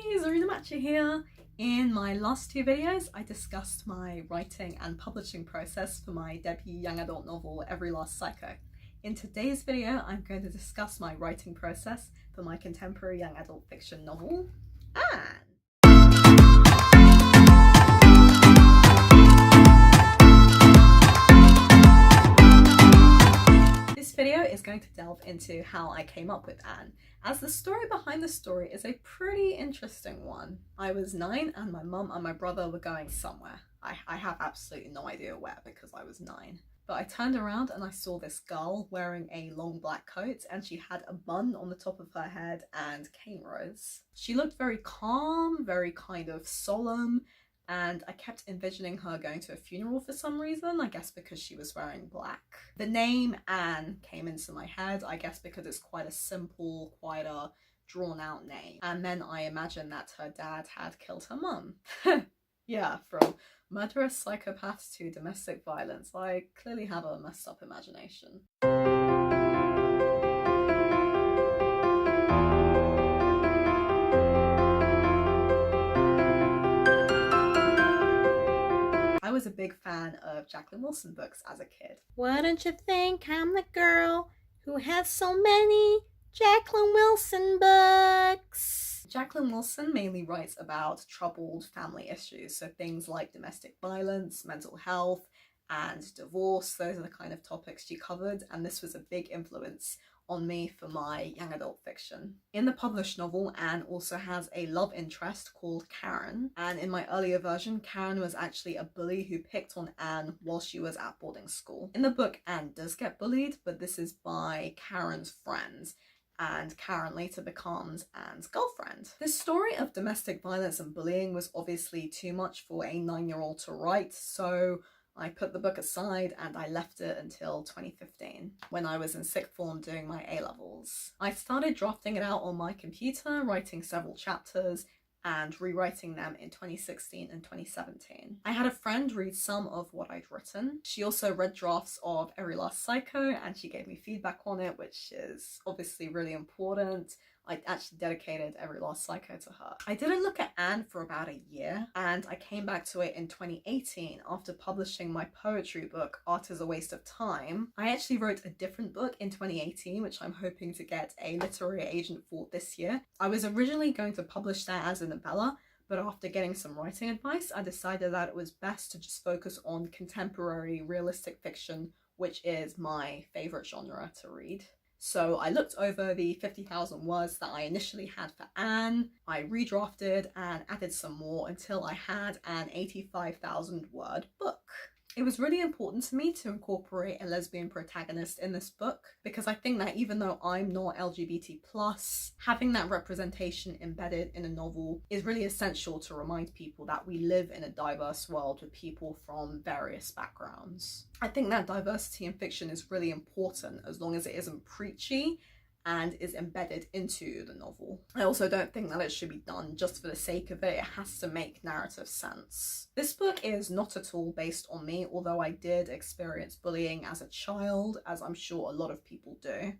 Hey, Zarina Matcha here. In my last two videos, I discussed my writing and publishing process for my debut young adult novel, Every Last Psycho. In today's video, I'm going to discuss my writing process for my contemporary young adult fiction novel, Anne. This video is going to delve into how I came up with Anne, as the story behind the story is a pretty interesting one. I was 9 and my mum and my brother were going somewhere. I have absolutely no idea where because I was 9. But I turned around and I saw this girl wearing a long black coat and she had a bun on the top of her head and cane rows. She looked very calm, very kind of solemn, and I kept envisioning her going to a funeral for some reason, I guess because she was wearing black. The name Anne came into my head, I guess because it's quite a simple, quite a drawn out name. And then I imagined that her dad had killed her mum. Yeah, from murderous psychopaths to domestic violence, I clearly have a messed up imagination. I was a big fan of Jacqueline Wilson books as a kid. Why don't you think I'm the girl who has so many Jacqueline Wilson books? Jacqueline Wilson mainly writes about troubled family issues, so things like domestic violence, mental health, and divorce. Those are the kind of topics she covered, and this was a big influence on me for my young adult fiction. In the published novel, Anne also has a love interest called Karen, and in my earlier version, Karen was actually a bully who picked on Anne while she was at boarding school. In the book, Anne does get bullied, but this is by Karen's friends, and Karen later becomes Anne's girlfriend. This story of domestic violence and bullying was obviously too much for a 9-year-old to write, so I put the book aside and I left it until 2015 when I was in sixth form doing my A-levels. I started drafting it out on my computer, writing several chapters and rewriting them in 2016 and 2017. I had a friend read some of what I'd written. She also read drafts of Every Last Psycho and she gave me feedback on it, which is obviously really important. I actually dedicated Every Last Psycho to her. I didn't look at Anne for about a year and I came back to it in 2018 after publishing my poetry book, Art is a Waste of Time. I actually wrote a different book in 2018, which I'm hoping to get a literary agent for this year. I was originally going to publish that as a novella, but after getting some writing advice, I decided that it was best to just focus on contemporary realistic fiction, which is my favorite genre to read. So I looked over the 50,000 words that I initially had for Anne, I redrafted and added some more until I had an 85,000 word book. It was really important to me to incorporate a lesbian protagonist in this book because I think that even though I'm not LGBT+, having that representation embedded in a novel is really essential to remind people that we live in a diverse world with people from various backgrounds. I think that diversity in fiction is really important as long as it isn't preachy and is embedded into the novel. I also don't think that it should be done just for the sake of it. It has to make narrative sense. This book is not at all based on me, although I did experience bullying as a child, as I'm sure a lot of people do.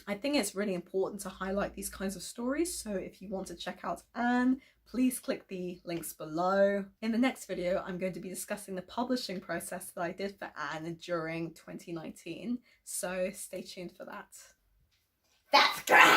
I think it's really important to highlight these kinds of stories, so if you want to check out Anne, please click the links below. In the next video, I'm going to be discussing the publishing process that I did for Anne during 2019, so stay tuned for that. That's great!